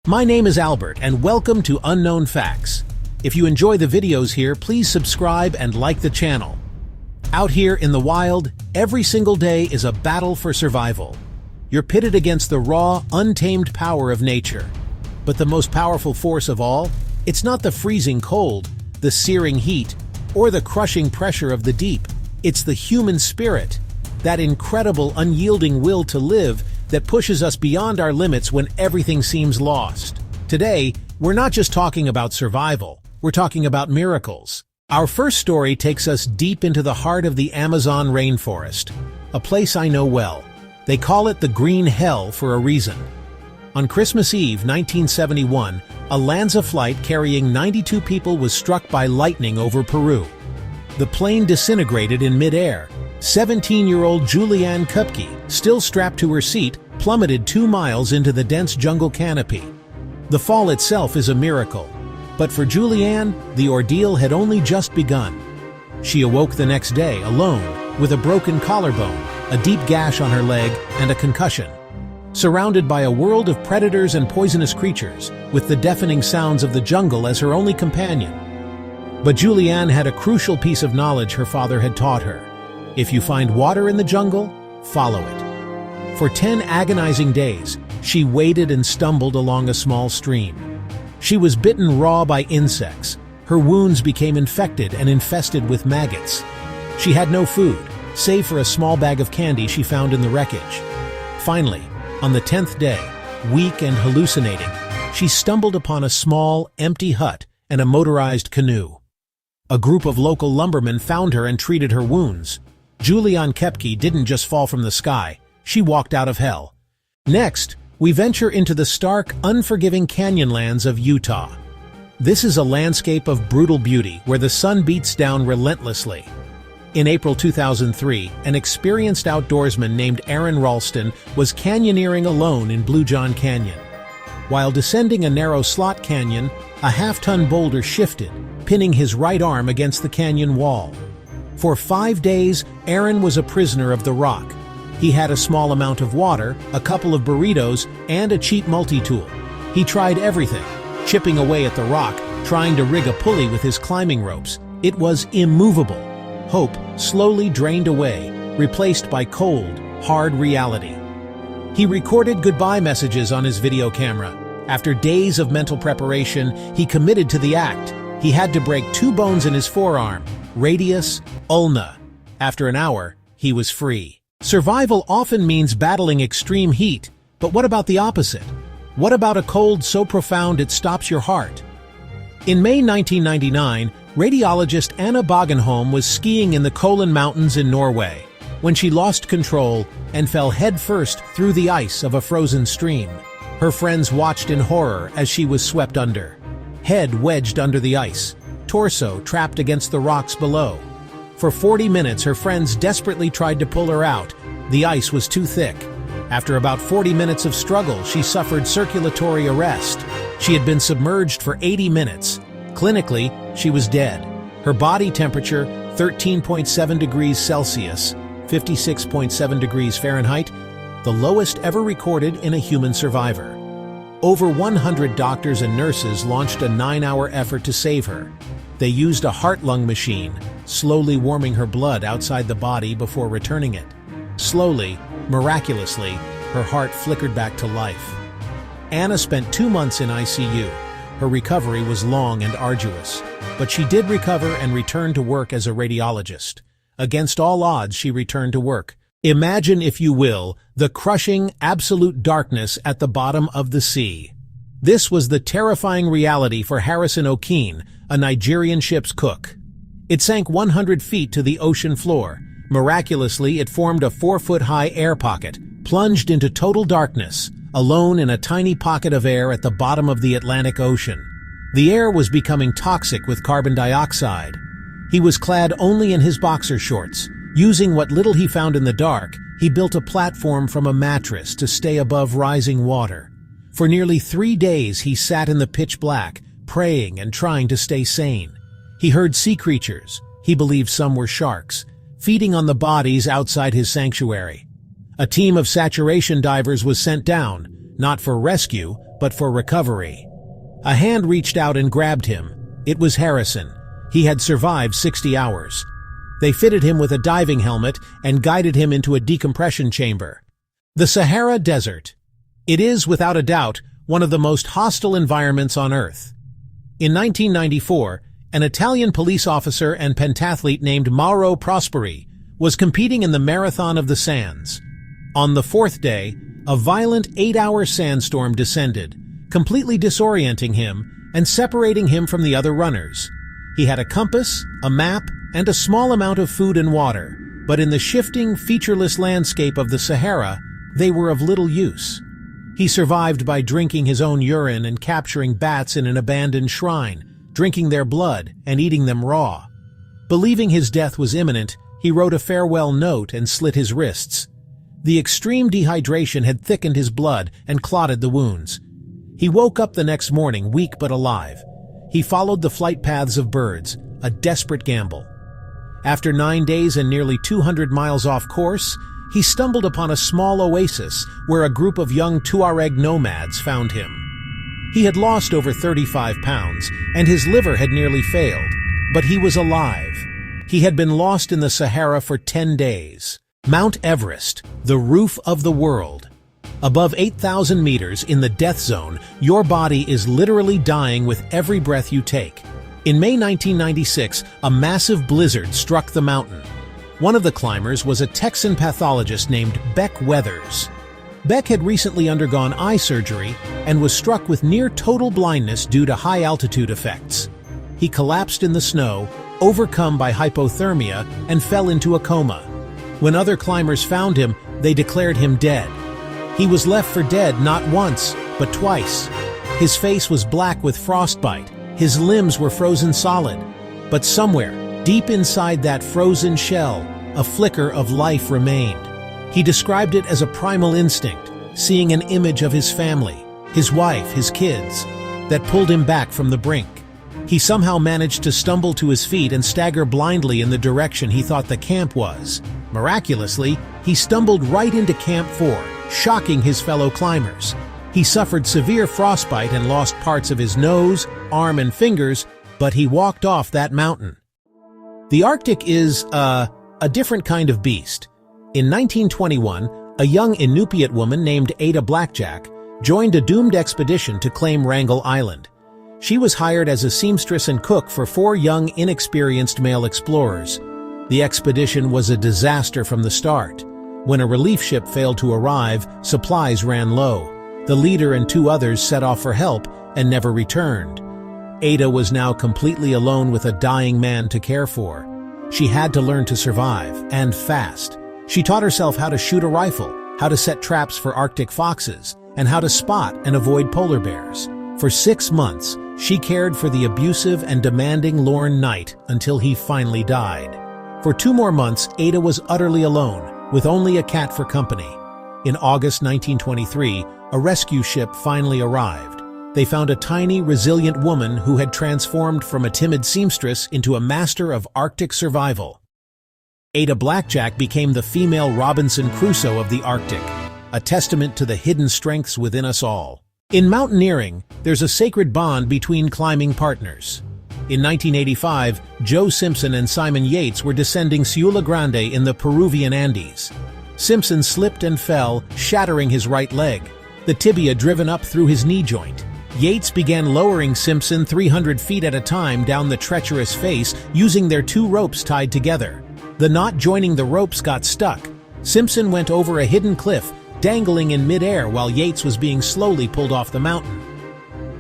My name is Albert, and welcome to Unknown Facts. If you enjoy the videos here, please subscribe and like the channel. Out here in the wild, every single day is a battle for survival. You're pitted against the raw, untamed power of nature. But the most powerful force of all? It's not the freezing cold, the searing heat, or the crushing pressure of the deep. It's the human spirit, that incredible, unyielding will to live that pushes us beyond our limits when everything seems lost. Today, we're not just talking about survival, we're talking about miracles. Our first story takes us deep into the heart of the Amazon rainforest, a place I know well. They call it the Green Hell for a reason. On Christmas Eve, 1971, a Lanza flight carrying 92 people was struck by lightning over Peru. The plane disintegrated in mid-air. 17-year-old Julianne Kupke, still strapped to her seat, plummeted 2 miles into the dense jungle canopy. The fall itself is a miracle, but for Julianne, the ordeal had only just begun. She awoke the next day alone, with a broken collarbone, a deep gash on her leg, and a concussion. Surrounded by a world of predators and poisonous creatures, with the deafening sounds of the jungle as her only companion. But Julianne had a crucial piece of knowledge her father had taught her. If you find water in the jungle, follow it. For 10 agonizing days, she waded and stumbled along a small stream. She was bitten raw by insects. Her wounds became infected and infested with maggots. She had no food, save for a small bag of candy she found in the wreckage. Finally, on the 10th day, weak and hallucinating, she stumbled upon a small, empty hut and a motorized canoe. A group of local lumbermen found her and treated her wounds. Julianne Kupke didn't just fall from the sky, she walked out of hell. Next, we venture into the stark, unforgiving canyonlands of Utah. This is a landscape of brutal beauty where the sun beats down relentlessly. In April 2003, an experienced outdoorsman named Aron Ralston was canyoneering alone in Blue John Canyon. While descending a narrow slot canyon, a half-ton boulder shifted, pinning his right arm against the canyon wall. For 5 days, Aron was a prisoner of the rock. He had a small amount of water, a couple of burritos, and a cheap multi-tool. He tried everything, chipping away at the rock, trying to rig a pulley with his climbing ropes. It was immovable. Hope slowly drained away, replaced by cold, hard reality. He recorded goodbye messages on his video camera. After days of mental preparation, he committed to the act. He had to break 2 bones in his forearm, radius, ulna. After an hour, he was free. Survival often means battling extreme heat, but what about the opposite? What about a cold so profound it stops your heart? In May 1999, radiologist Anna Bogenholm was skiing in the Kolen Mountains in Norway when she lost control and fell headfirst through the ice of a frozen stream. Her friends watched in horror as she was swept under. Head wedged under the ice, torso trapped against the rocks below. For 40 minutes, her friends desperately tried to pull her out. The ice was too thick. After about 40 minutes of struggle, she suffered circulatory arrest. She had been submerged for 80 minutes. Clinically, she was dead. Her body temperature, 13.7 degrees Celsius, 56.7 degrees Fahrenheit, the lowest ever recorded in a human survivor. Over 100 doctors and nurses launched a 9-hour effort to save her. They used a heart-lung machine, slowly warming her blood outside the body before returning it. Slowly, miraculously, her heart flickered back to life. Anna spent 2 months in ICU. Her recovery was long and arduous, but she did recover and returned to work as a radiologist. Against all odds, she returned to work. Imagine, if you will, the crushing, absolute darkness at the bottom of the sea. This was the terrifying reality for Harrison O'Keene, a Nigerian ship's cook. It sank 100 feet to the ocean floor. Miraculously, it formed a 4-foot-high air pocket, plunged into total darkness, alone in a tiny pocket of air at the bottom of the Atlantic Ocean. The air was becoming toxic with carbon dioxide. He was clad only in his boxer shorts. Using what little he found in the dark, he built a platform from a mattress to stay above rising water. For nearly 3 days, he sat in the pitch black, praying and trying to stay sane. He heard sea creatures, he believed some were sharks, feeding on the bodies outside his sanctuary. A team of saturation divers was sent down, not for rescue, but for recovery. A hand reached out and grabbed him. It was Harrison. He had survived 60 hours. They fitted him with a diving helmet and guided him into a decompression chamber. The Sahara Desert. It is, without a doubt, one of the most hostile environments on Earth. In 1994, an Italian police officer and pentathlete named Mauro Prosperi was competing in the Marathon of the Sands. On the fourth day, a violent 8-hour sandstorm descended, completely disorienting him and separating him from the other runners. He had a compass, a map, and a small amount of food and water, but in the shifting, featureless landscape of the Sahara, they were of little use. He survived by drinking his own urine and capturing bats in an abandoned shrine, drinking their blood and eating them raw. Believing his death was imminent, he wrote a farewell note and slit his wrists. The extreme dehydration had thickened his blood and clotted the wounds. He woke up the next morning weak but alive. He followed the flight paths of birds, a desperate gamble. After 9 days and nearly 200 miles off course, he stumbled upon a small oasis where a group of young Tuareg nomads found him. He had lost over 35 pounds, and his liver had nearly failed, but he was alive. He had been lost in the Sahara for 10 days. Mount Everest, the roof of the world. Above 8,000 meters in the death zone, your body is literally dying with every breath you take. In May 1996, a massive blizzard struck the mountain. One of the climbers was a Texan pathologist named Beck Weathers. Beck had recently undergone eye surgery and was struck with near-total blindness due to high-altitude effects. He collapsed in the snow, overcome by hypothermia, and fell into a coma. When other climbers found him, they declared him dead. He was left for dead not once, but twice. His face was black with frostbite. His limbs were frozen solid. But somewhere, deep inside that frozen shell, a flicker of life remained. He described it as a primal instinct, seeing an image of his family, his wife, his kids, that pulled him back from the brink. He somehow managed to stumble to his feet and stagger blindly in the direction he thought the camp was. Miraculously, he stumbled right into Camp 4, shocking his fellow climbers. He suffered severe frostbite and lost parts of his nose, arm, and fingers, but he walked off that mountain. The Arctic is, a different kind of beast. In 1921, a young Inupiat woman named Ada Blackjack joined a doomed expedition to claim Wrangel Island. She was hired as a seamstress and cook for 4 young, inexperienced male explorers. The expedition was a disaster from the start. When a relief ship failed to arrive, supplies ran low. The leader and 2 others set off for help and never returned. Ada was now completely alone with a dying man to care for. She had to learn to survive, and fast. She taught herself how to shoot a rifle, how to set traps for Arctic foxes, and how to spot and avoid polar bears. For 6 months, she cared for the abusive and demanding Lorne Knight until he finally died. For 2 more months, Ada was utterly alone, with only a cat for company. In August 1923, a rescue ship finally arrived. They found a tiny, resilient woman who had transformed from a timid seamstress into a master of Arctic survival. Ada Blackjack became the female Robinson Crusoe of the Arctic, a testament to the hidden strengths within us all. In mountaineering, there's a sacred bond between climbing partners. In 1985, Joe Simpson and Simon Yates were descending Ciula Grande in the Peruvian Andes. Simpson slipped and fell, shattering his right leg, the tibia driven up through his knee joint. Yates began lowering Simpson 300 feet at a time down the treacherous face using their 2 ropes tied together. The knot joining the ropes got stuck. Simpson went over a hidden cliff, dangling in midair while Yates was being slowly pulled off the mountain.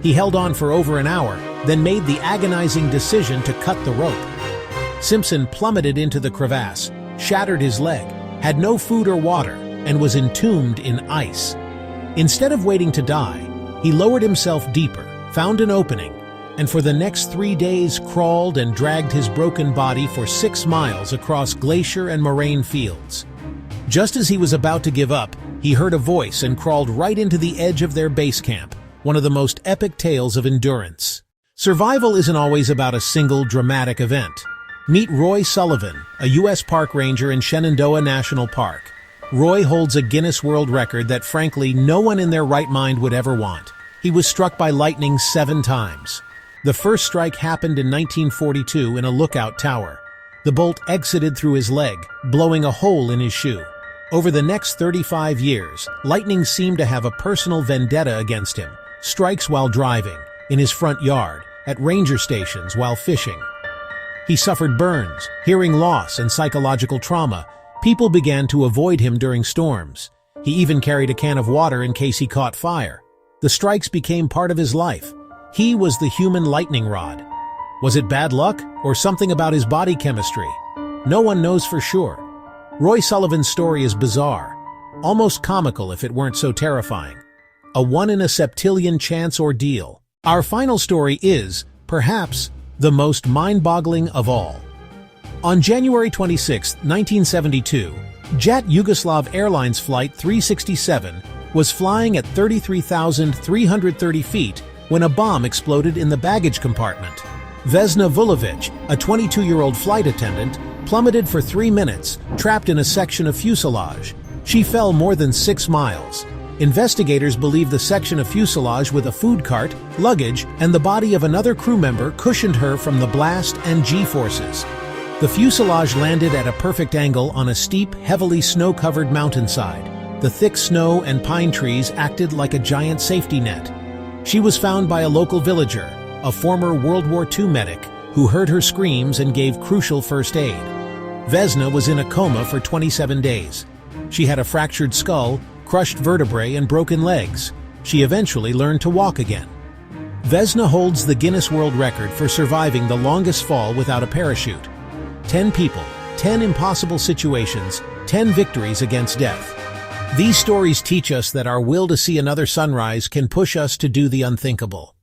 He held on for over an hour, then made the agonizing decision to cut the rope. Simpson plummeted into the crevasse, shattered his leg, had no food or water, and was entombed in ice. Instead of waiting to die, he lowered himself deeper, found an opening, and for the next 3 days crawled and dragged his broken body for 6 miles across glacier and moraine fields. Just as he was about to give up, he heard a voice and crawled right into the edge of their base camp, one of the most epic tales of endurance. Survival isn't always about a single dramatic event. Meet Roy Sullivan, a U.S. park ranger in Shenandoah National Park. Roy holds a Guinness World Record that frankly no one in their right mind would ever want. He was struck by lightning 7 times. The first strike happened in 1942 in a lookout tower. The bolt exited through his leg, blowing a hole in his shoe. Over the next 35 years, lightning seemed to have a personal vendetta against him. Strikes while driving, in his front yard, at ranger stations while fishing. He suffered burns, hearing loss, and psychological trauma. People began to avoid him during storms. He even carried a can of water in case he caught fire. The strikes became part of his life. He was the human lightning rod. Was it bad luck or something about his body chemistry? No one knows for sure. Roy Sullivan's story is bizarre, almost comical if it weren't so terrifying. A 1 in a septillion chance ordeal. Our final story is, perhaps, the most mind-boggling of all. On January 26, 1972, Jet Yugoslav Airlines Flight 367 was flying at 33,330 feet when a bomb exploded in the baggage compartment. Vesna Vulovic, a 22-year-old flight attendant, plummeted for 3 minutes, trapped in a section of fuselage. She fell more than 6 miles. Investigators believe the section of fuselage with a food cart, luggage, and the body of another crew member cushioned her from the blast and G-forces. The fuselage landed at a perfect angle on a steep, heavily snow-covered mountainside. The thick snow and pine trees acted like a giant safety net. She was found by a local villager, a former World War II medic, who heard her screams and gave crucial first aid. Vesna was in a coma for 27 days. She had a fractured skull, crushed vertebrae, and broken legs. She eventually learned to walk again. Vesna holds the Guinness World Record for surviving the longest fall without a parachute. 10 people, 10 impossible situations, 10 victories against death. These stories teach us that our will to see another sunrise can push us to do the unthinkable.